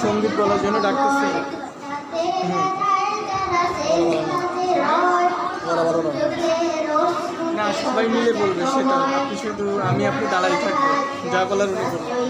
সঙ্গীত বলার জন্য ডাকতেছে না, সবাই মিলে বলবে সেটা। আপনি শুধু আপনি দাঁড়াই থাকবো, যা বলার উনি বলবেন।